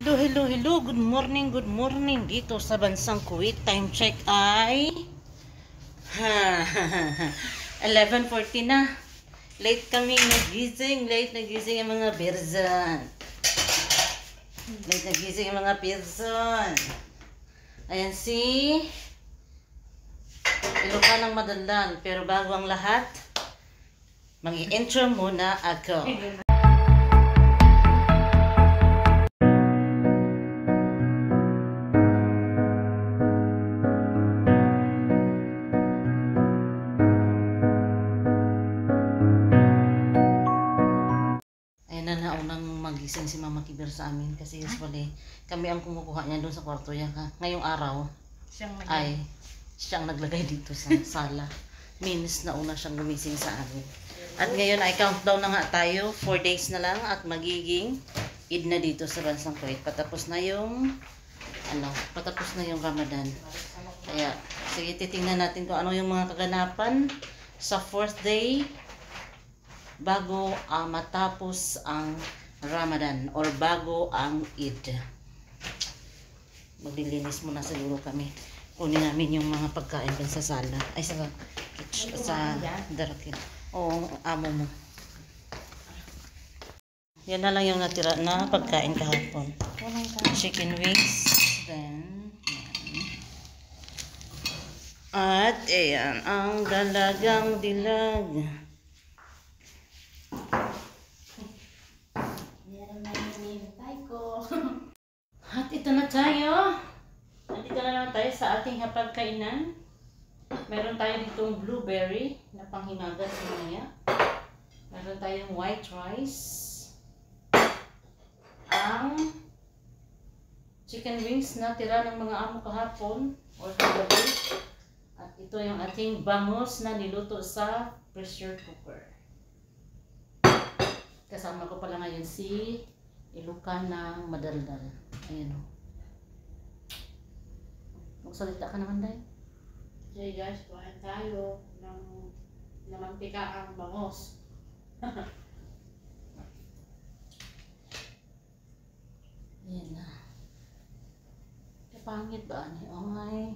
Hello, hello, hello. Good morning dito sa bansang Kuwait. Time check ay 11:40 na. Late kaming nagising. Late nagising ang mga person. Late nagising ang mga person. Ayan si Ilocano ng Madalang. Pero bago ang lahat, mag-i-intro muna ako. Naunang magising si Mama Kiber sa amin kasi usually kami ang kumukuha niya doon sa kwarto niya. Ngayong araw siyang naglagay dito sa sala. Means nauna siyang gumising sa amin. At ngayon ay countdown na nga tayo. 4 days na lang at magiging Eid na dito sa bansang Kuwait. Patapos na yung Ramadan. Kaya sige, titingnan natin kung ano yung mga kaganapan sa 4th day bago matapos ang Ramadan or bago ang Eid. Maglilinis muna siguro kami. Kunin namin yung mga pagkain dun sa sala. Ay, sa darakil. Oo, amo mo. Yan na lang yung natira na pagkain kahapon. Chicken wings. Then, at ayan, ang dalagang dilag. At ito na tayo. Nandito na naman tayo sa ating hapagkainan. Meron tayo ditong blueberry na panghimagas mamaya. Meron tayong white rice. Ang chicken wings na tira ng mga amo kahapon or kagabi. At ito yung ating bangus na niluto sa pressure cooker. Kasama ko pala ngayon si Ilocano ng Madaldal. Ayan o. Magsalita ka naman, Day. Okay guys, kuhain tayo ng mantika ang bangus. Ayan na. Kapangit ba? Okay.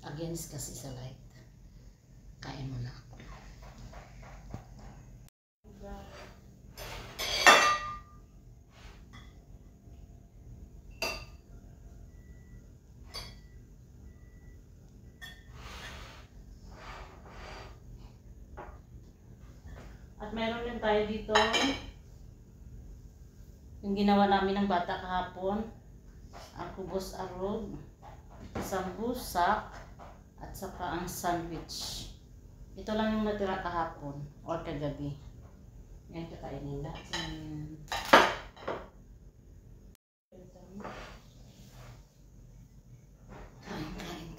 Against kasi sa light. Kain mo na ako. At meron din tayo dito yung ginawa namin ng bata kahapon, ang kubos arog, sambusak, at saka ang sandwich. Ito lang yung natira kahapon or kagabi. Ngayon kakainin lahat.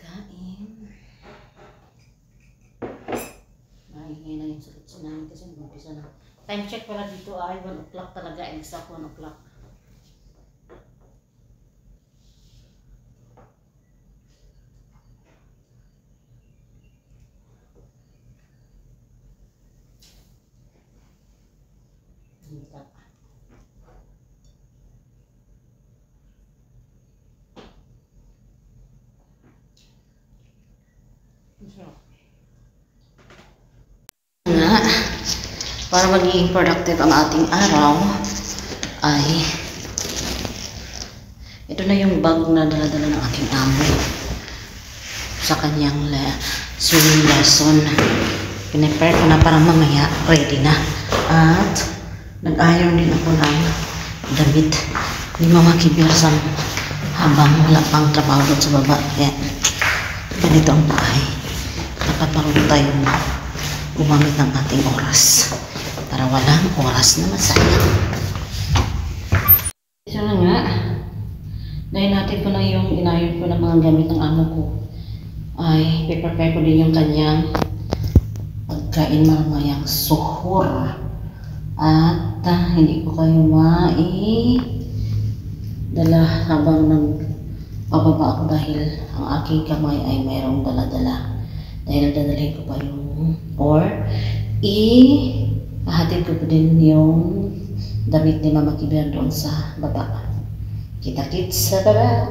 Kain. Maingay na yung sakit namin kasi mag-umpisa na. Time check pala dito ay 1 o'clock talaga. Exact 1 o'clock. Nga, para maging productive ang ating araw ay ito na yung bag na dala-dala ng aking amo sa kanyang swimming lesson. Pinipare ko na para mamaya ready na. At nag-iron din ako ng damit ni Mama Kiber habang wala pang trabaho doon sa baba. Kaya ganito ang buhay. Dapat marunong tayong gumamit ng ating oras para walang oras na masayang. Isa na nga, dahil natin ko na yung inayon ko ng mga gamit ng amo ko, ay prepare ko din yung kanyang pagkain mamayang suhur. At hindi ko kayo dala habang pababa ako dahil ang aking kamay ay mayroong dala-dala. Dahil dadalhin ko pa yung or ihahatid ko pa din yung damit ni Mama Kiber doon sa baba. Kita-kits sa baba.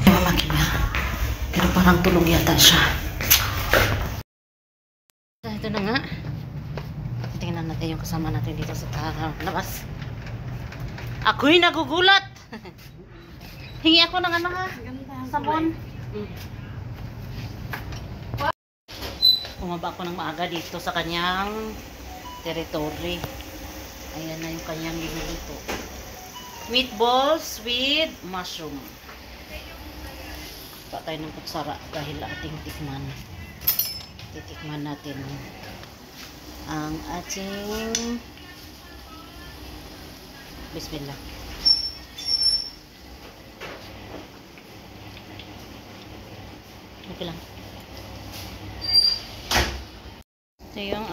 Mama Kiber. Pero parang tulog yata siya. Ito na nga. Tingnan natin yung kasama natin dito sa labas. Ako'y nagugulat! Hingi ako ng ano ha? Sabon. Bumaba ako ng maaga dito sa kanyang territory. Ayan na yung kanyang niluluto. Meatballs with mushroom. Patay ng kutsara dahil ating tikman. Titikman natin ang ating bismillah. Okay lang. Ito yung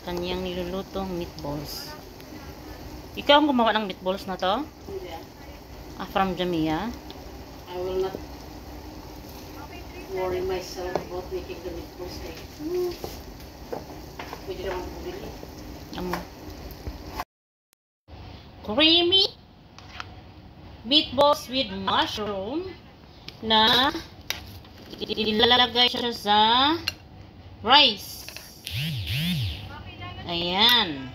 kanyang nilulutong meatballs. Ikaw ang gumawa ng meatballs na to? Yeah. From Jamia? I will not worry myself about making the meatballs. Pwede naman bumili. Creamy meatballs with mushroom na ilalagay siya sa rice. Ayan.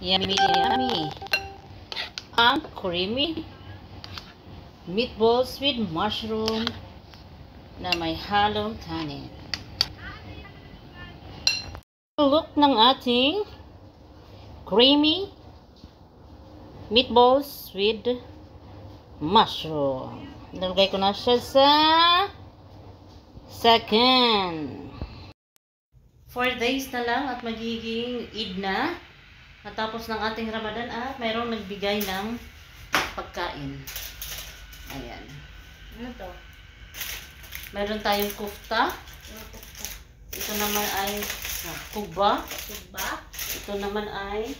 Yummy, yummy. Ang creamy meatballs with mushroom na may halong kanin. Look ng ating creamy meatballs with mushroom. Nalagay ko na siya sa second. 4 days na lang at magiging Eid na. Natapos ng ating Ramadan at mayroong nagbigay ng pagkain. Ayan. Ano to? Meron tayong kufta. Ito naman ay kuba. Ito naman ay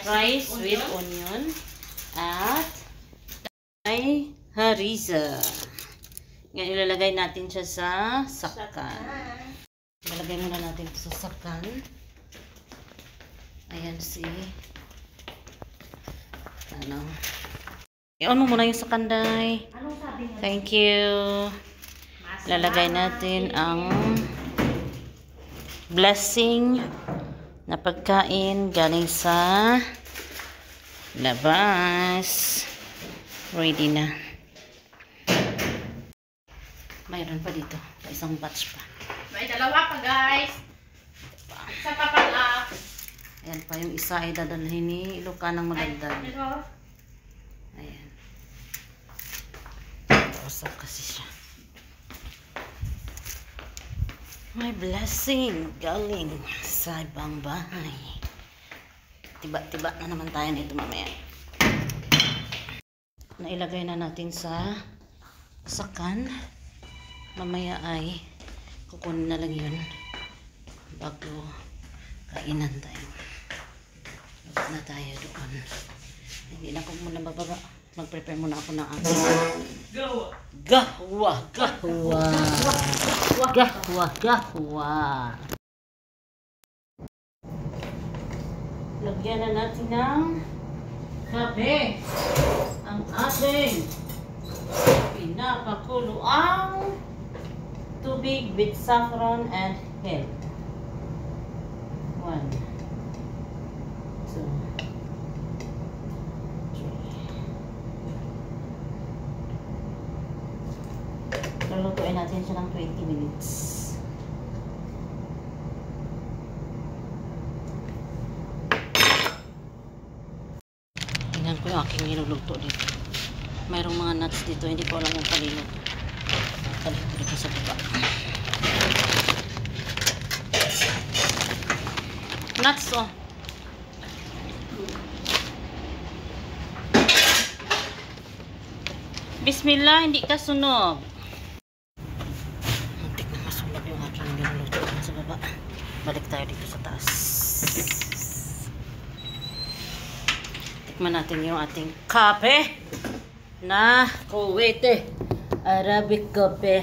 rice with onion. At ay harissa. Ngayon ilalagay natin siya sa sakan. Ilalagay muna natin sa sakan. Ayan si i-on mo muna yung sakanday. Thank you. Ilalagay natin ang blessing na pagkain galing sa labas. Ready na. Mayroon pa dito. Isang batch pa. May dalawa pa guys. Isa pa pala. Ayan pa yung isa ay dadalhin ni Luka ng magandang. Ayan. Usap kasi siya. May blessing galing sa ibang bahay. Tiba-tiba na naman tayo nito mamaya. Nailagay na natin sa sakan. Mamaya ay kukunin na lang yun bago kainan tayo. Bago na tayo doon. Hindi na ako muna bababa. Mag-prepare muna ako ng aking gahwa. Lagyan na natin ng kape ang ating pinapakulo ang tubig with saffron and hell. 1, 2, 3. Lulutuin natin siya ng 20 minutes. Tingnan ko yung aking niluluto dito. Mayroong mga nuts dito, hindi ko alam yung kanino. Talit ko dito sa baba. Nuts, oh. Bismillah, hindi ka sunog. Muntik na masunog yung aking niluluto sa baba. Balik tayo dito sa taas. Tikman natin yung ating kape na Kuwaiti. Arabic coffee.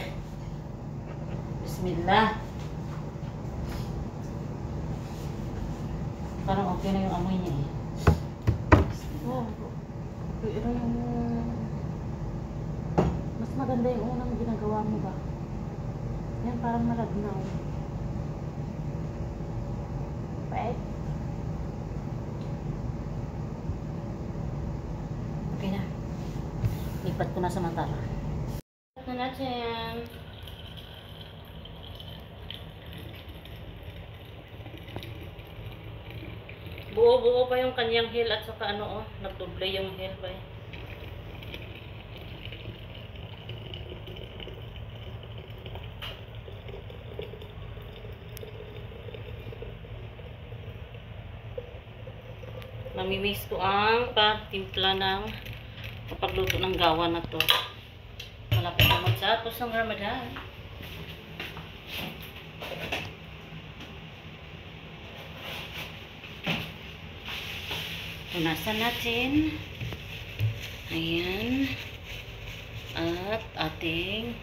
Bismillah. Parang okay na yung amoy niya eh. Oh, pero yung mas maganda yung unang ginagawa mo ba? Yan parang malagnaw. Right? Okay na. Lipat ko na sa mantara. Lipat na natin. Buo-buo pa yung kanyang heel at saka ano nagdoble yung heel pa eh. Mamimiss ko ang pagtimpla ng pagluto ng gawa na to. Malapit na magtapos ang Ramadan. Punasan natin. Ayan. At ating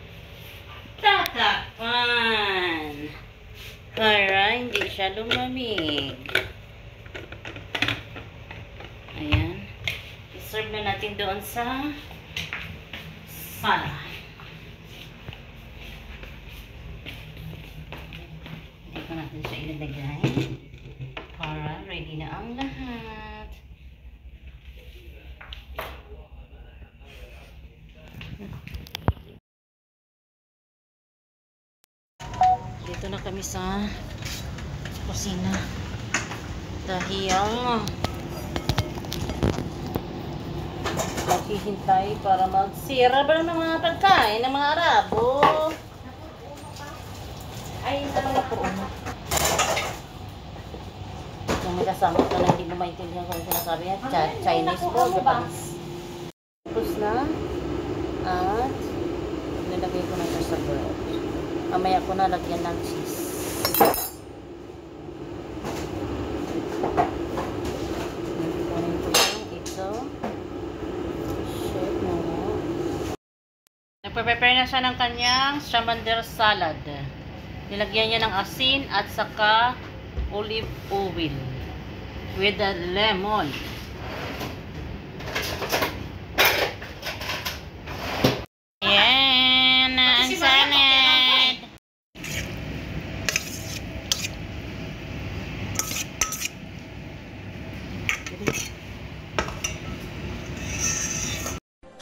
tatakpan. Para hindi siya lumamig. Ayan. I-serve na natin doon sa sala. Hindi pa natin siya ilalagay. Para ready na ang lahat. Dito na kami sa kusina. Dahil naghihintay para magsira ba ng mga pagkain ng mga Arabo. Ay, talaga po. Kung may kasama ka na hindi mo maintindihan kung sinasabi niya, Chinese po, Japanese. Tapos na. At nilagay ko na ito sa bread. Mamaya ko na lagyan ng cheese. Kunin ko yung ito. Shake mo. Nagpe-prepare na siya ng kanyang chamander salad. Nilagyan niya ng asin at saka olive oil with the lemon. Ayan na ang salad.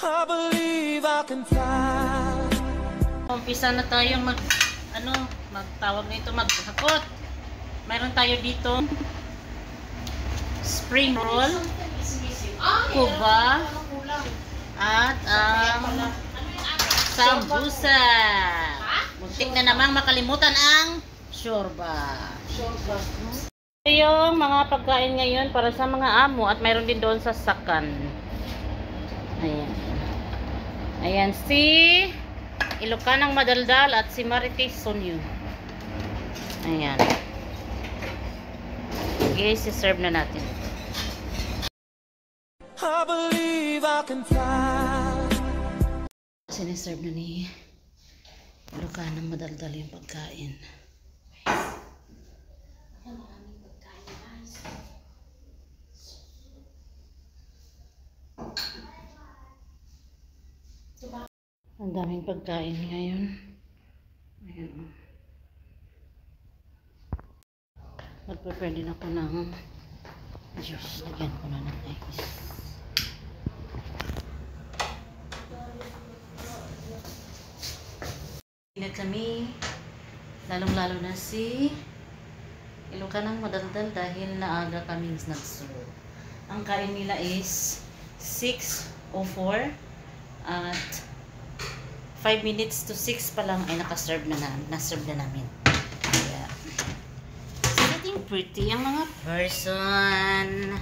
I believe I can fly. Umpisa na tayo magtawag nito, maghakot. Mayroon tayo dito spring roll, kuba, at sambusa. Muntik na namang makalimutan ang shorba. Ito yung mga pagkain ngayon para sa mga amo at mayroon din doon sa sakan. Ayan. Ayan si Ilocanang Madaldal at si Marites Sonyo. Ayan. Okay, si-serve na natin. I believe I can fly. Siniserve na ni Ilocanang Madaldal yung pagkain. Ang daming pagkain ngayon. Ayan. Mag-prepare din ako ng juice. Lagyan ko na ng ice. Ingat kami. Lalong-lalo na si Ilocanang Madaldal dahil naaga kaming nag-serve. Ang kain nila is 6:04 at 5 minutes to 6 pa lang ay naka-serve na namin. Kaya, getting pretty ang mga person.